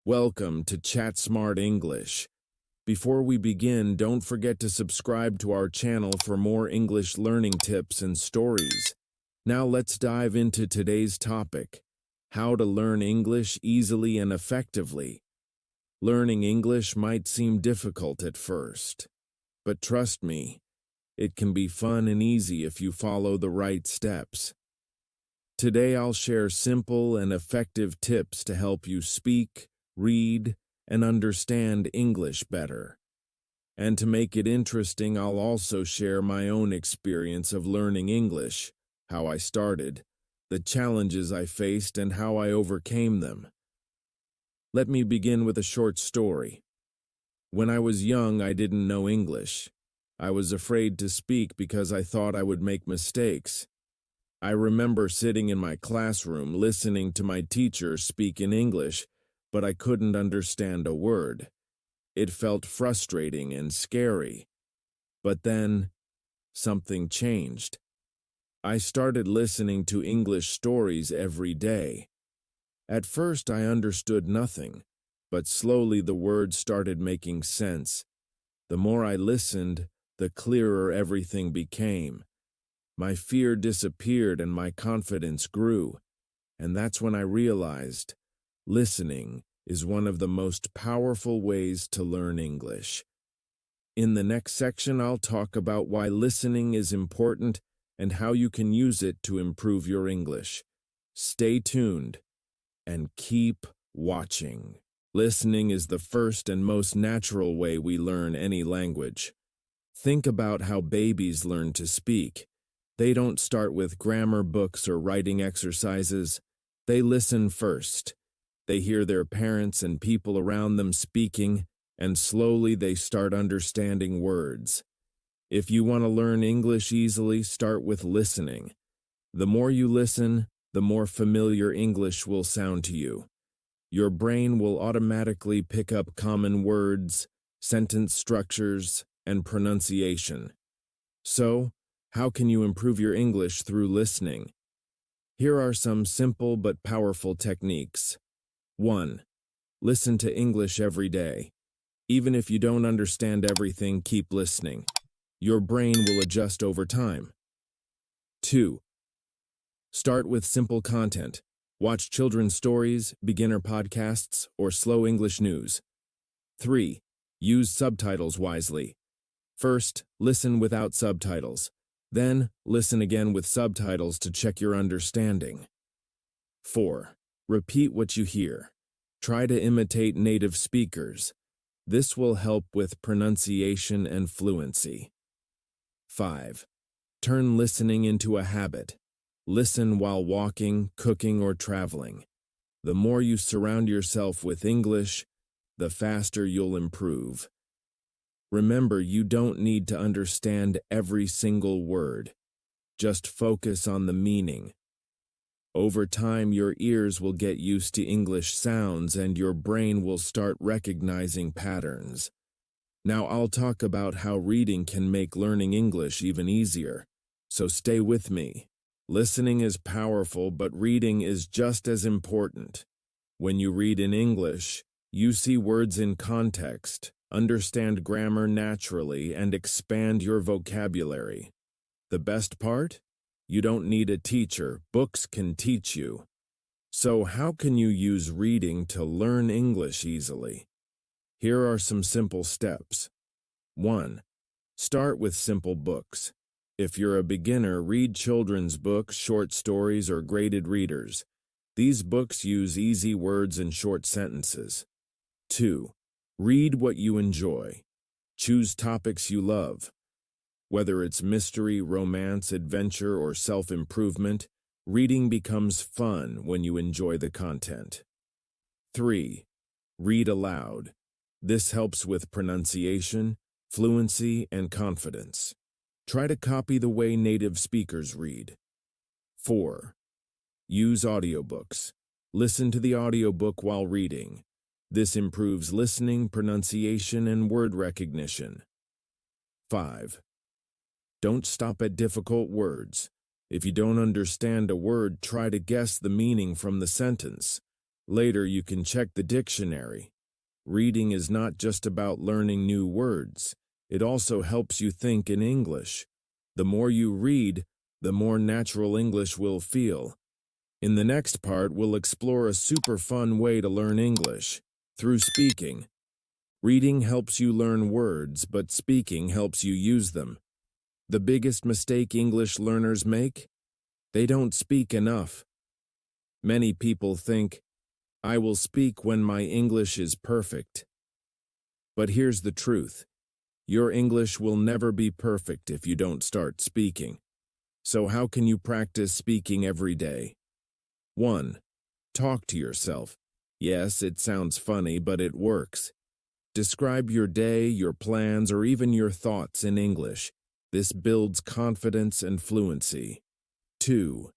Welcome to Chat Smart English. Before we begin, don't forget to subscribe to our channel for more English learning tips and stories. Now let's dive into today's topic: how to learn English easily and effectively. Learning English might seem difficult at first, but trust me, it can be fun and easy if you follow the right steps. Today I'll share simple and effective tips to help you speak, read, and understand English better. And to make it interesting, I'll also share my own experience of learning English, how I started, the challenges I faced, and how I overcame them. Let me begin with a short story. When I was young, I didn't know English. I was afraid to speak because I thought I would make mistakes. I remember sitting in my classroom listening to my teacher speak in English, but I couldn't understand a word. It felt frustrating and scary. But then, something changed. I started listening to English stories every day. At first, I understood nothing, but slowly the words started making sense. The more I listened, the clearer everything became. My fear disappeared and my confidence grew. And that's when I realized listening is one of the most powerful ways to learn English. In the next section, I'll talk about why listening is important and how you can use it to improve your English. Stay tuned and keep watching. Listening is the first and most natural way we learn any language. Think about how babies learn to speak. They don't start with grammar books or writing exercises. They listen first. They hear their parents and people around them speaking, and slowly they start understanding words. If you want to learn English easily, start with listening. The more you listen, the more familiar English will sound to you. Your brain will automatically pick up common words, sentence structures, and pronunciation. So, how can you improve your English through listening? Here are some simple but powerful techniques. 1. Listen to English every day. Even if you don't understand everything, keep listening. Your brain will adjust over time. 2. Start with simple content. Watch children's stories, beginner podcasts, or slow English news. 3. Use subtitles wisely. First, listen without subtitles. Then, listen again with subtitles to check your understanding. 4. Repeat what you hear. Try to imitate native speakers. This will help with pronunciation and fluency. 5. Turn listening into a habit. Listen while walking, cooking, or traveling. The more you surround yourself with English, the faster you'll improve. Remember, you don't need to understand every single word. Just focus on the meaning. Over time, your ears will get used to English sounds and your brain will start recognizing patterns. Now I'll talk about how reading can make learning English even easier. So stay with me. Listening is powerful, but reading is just as important. When you read in English, you see words in context, understand grammar naturally, and expand your vocabulary. The best part? You don't need a teacher. Books can teach you. So how can you use reading to learn English easily? Here are some simple steps. 1. Start with simple books. If you're a beginner, read children's books, short stories, or graded readers. These books use easy words and short sentences. 2. Read what you enjoy. Choose topics you love. Whether it's mystery, romance, adventure, or self-improvement, reading becomes fun when you enjoy the content. 3. Read aloud. This helps with pronunciation, fluency, and confidence. Try to copy the way native speakers read. 4. Use audiobooks. Listen to the audiobook while reading. This improves listening, pronunciation, and word recognition. 5. Don't stop at difficult words. If you don't understand a word, try to guess the meaning from the sentence. Later, you can check the dictionary. Reading is not just about learning new words. It also helps you think in English. The more you read, the more natural English will feel. In the next part, we'll explore a super fun way to learn English through speaking. Reading helps you learn words, but speaking helps you use them. The biggest mistake English learners make? They don't speak enough. Many people think, I will speak when my English is perfect. But here's the truth. Your English will never be perfect if you don't start speaking. So how can you practice speaking every day? 1. Talk to yourself. Yes, it sounds funny, but it works. Describe your day, your plans, or even your thoughts in English. This builds confidence and fluency. 2.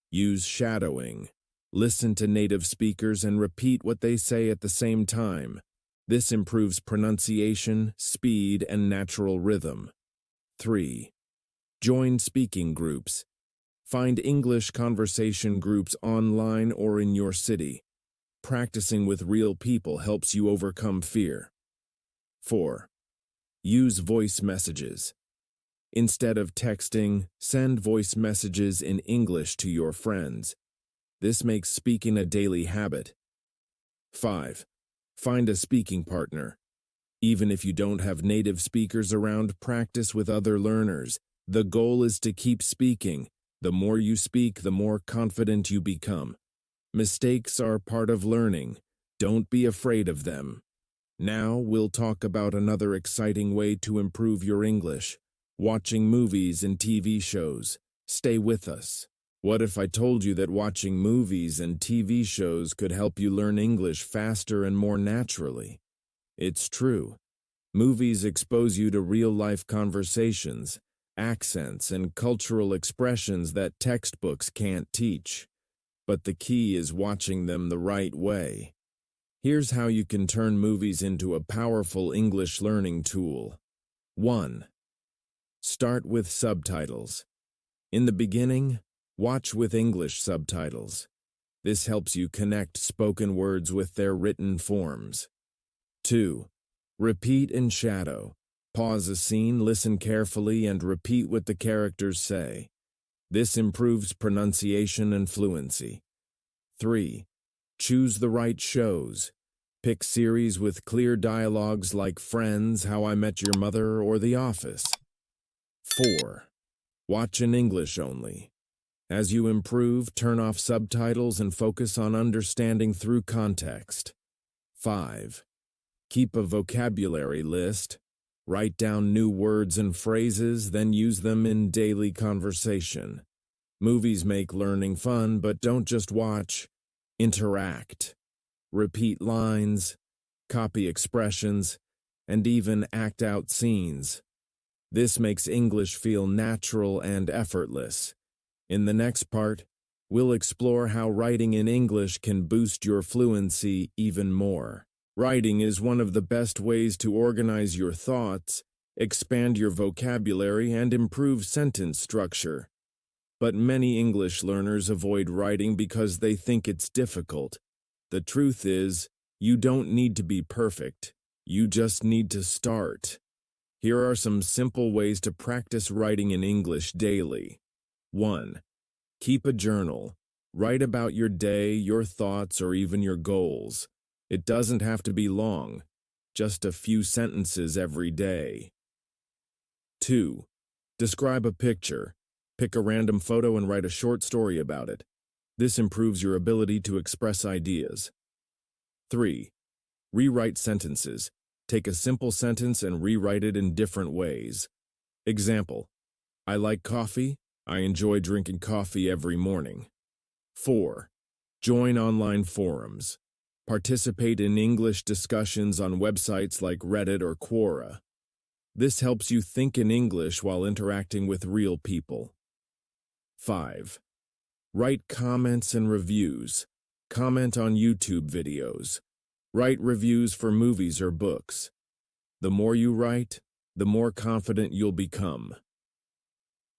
Use shadowing. Listen to native speakers and repeat what they say at the same time. This improves pronunciation, speed, and natural rhythm. 3. Join speaking groups. Find English conversation groups online or in your city. Practicing with real people helps you overcome fear. 4. Use voice messages. Instead of texting, send voice messages in English to your friends. This makes speaking a daily habit. 5. Find a speaking partner. Even if you don't have native speakers around, practice with other learners. The goal is to keep speaking. The more you speak, the more confident you become. Mistakes are part of learning. Don't be afraid of them. Now we'll talk about another exciting way to improve your English. Watching movies and TV shows. Stay with us. What if I told you that watching movies and TV shows could help you learn English faster and more naturally? It's true. Movies expose you to real-life conversations, accents, and cultural expressions that textbooks can't teach. But the key is watching them the right way. Here's how you can turn movies into a powerful English learning tool. 1. Start with subtitles. In the beginning, watch with English subtitles. This helps you connect spoken words with their written forms. 2. Repeat and shadow. Pause a scene, listen carefully, and repeat what the characters say. This improves pronunciation and fluency. 3. Choose the right shows. Pick series with clear dialogues like Friends, How I Met Your Mother, or The Office. 4. Watch in English only. As you improve, turn off subtitles and focus on understanding through context. 5. Keep a vocabulary list. Write down new words and phrases, then use them in daily conversation. Movies make learning fun, but don't just watch. Interact. Repeat lines, copy expressions, and even act out scenes. This makes English feel natural and effortless. In the next part, we'll explore how writing in English can boost your fluency even more. Writing is one of the best ways to organize your thoughts, expand your vocabulary, and improve sentence structure. But many English learners avoid writing because they think it's difficult. The truth is, you don't need to be perfect. You just need to start. Here are some simple ways to practice writing in English daily. 1. Keep a journal. Write about your day, your thoughts, or even your goals. It doesn't have to be long, just a few sentences every day. 2. Describe a picture. Pick a random photo and write a short story about it. This improves your ability to express ideas. 3. Rewrite sentences. Take a simple sentence and rewrite it in different ways. Example: I like coffee. I enjoy drinking coffee every morning. 4. Join online forums. Participate in English discussions on websites like Reddit or Quora. This helps you think in English while interacting with real people. 5. Write comments and reviews. Comment on YouTube videos. Write reviews for movies or books. The more you write, the more confident you'll become.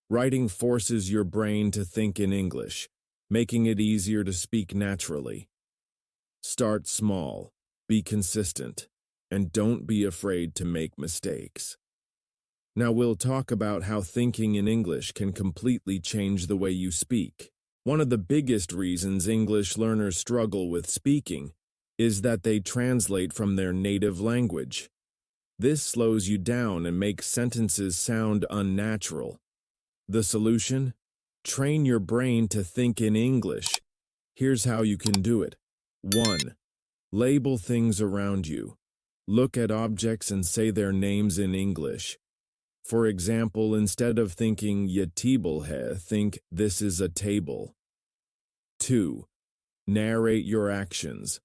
Writing forces your brain to think in English, making it easier to speak naturally. Start small, be consistent, and don't be afraid to make mistakes. Now we'll talk about how thinking in English can completely change the way you speak. One of the biggest reasons English learners struggle with speaking is that they translate from their native language. This slows you down and makes sentences sound unnatural. The solution? Train your brain to think in English. Here's how you can do it. 1. Label things around you. Look at objects and say their names in English. For example, instead of thinking "ye table hai," think "this is a table." 2. Narrate your actions.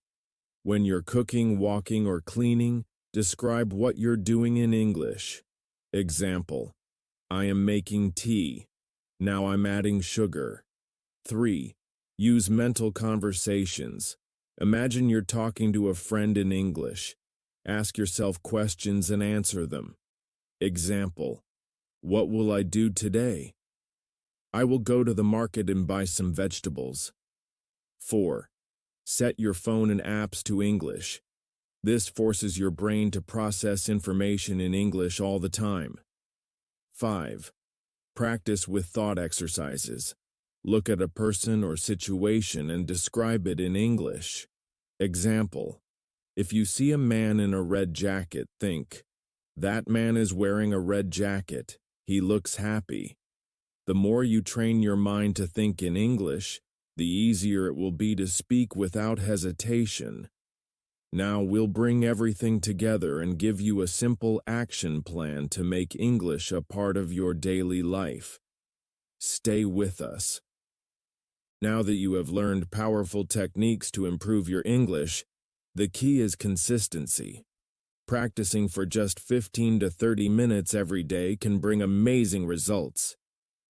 When you're cooking, walking, or cleaning, describe what you're doing in English. Example: I am making tea. Now I'm adding sugar. 3. Use mental conversations. Imagine you're talking to a friend in English. Ask yourself questions and answer them. Example: what will I do today? I will go to the market and buy some vegetables. 4. Set your phone and apps to English. This forces your brain to process information in English all the time. 5. Practice with thought exercises. Look at a person or situation and describe it in English. Example: if you see a man in a red jacket, think, "That man is wearing a red jacket. He looks happy." The more you train your mind to think in English, the easier it will be to speak without hesitation. Now we'll bring everything together and give you a simple action plan to make English a part of your daily life. Stay with us. Now that you have learned powerful techniques to improve your English, the key is consistency. Practicing for just 15 to 30 minutes every day can bring amazing results.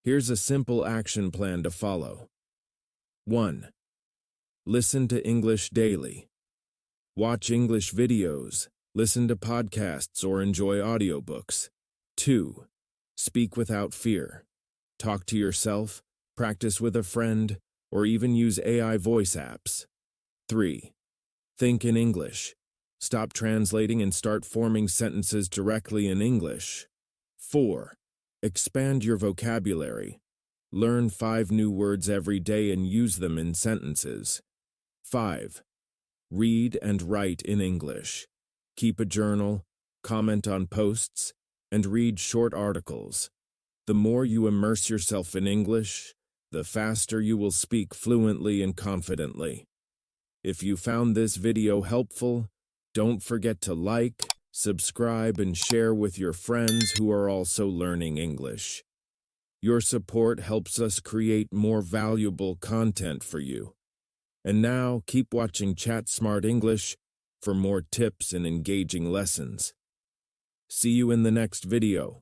Here's a simple action plan to follow. 1. Listen to English daily. Watch English videos, listen to podcasts, or enjoy audiobooks. 2. Speak without fear. Talk to yourself, practice with a friend, or even use AI voice apps. 3. Think in English. Stop translating and start forming sentences directly in English. 4. Expand your vocabulary. Learn 5 new words every day and use them in sentences. 5. Read and write in English. Keep a journal, comment on posts, and read short articles. The more you immerse yourself in English, the faster you will speak fluently and confidently. If you found this video helpful, don't forget to like, subscribe, and share with your friends who are also learning English. Your support helps us create more valuable content for you. And now, keep watching Chat Smart English for more tips and engaging lessons. See you in the next video.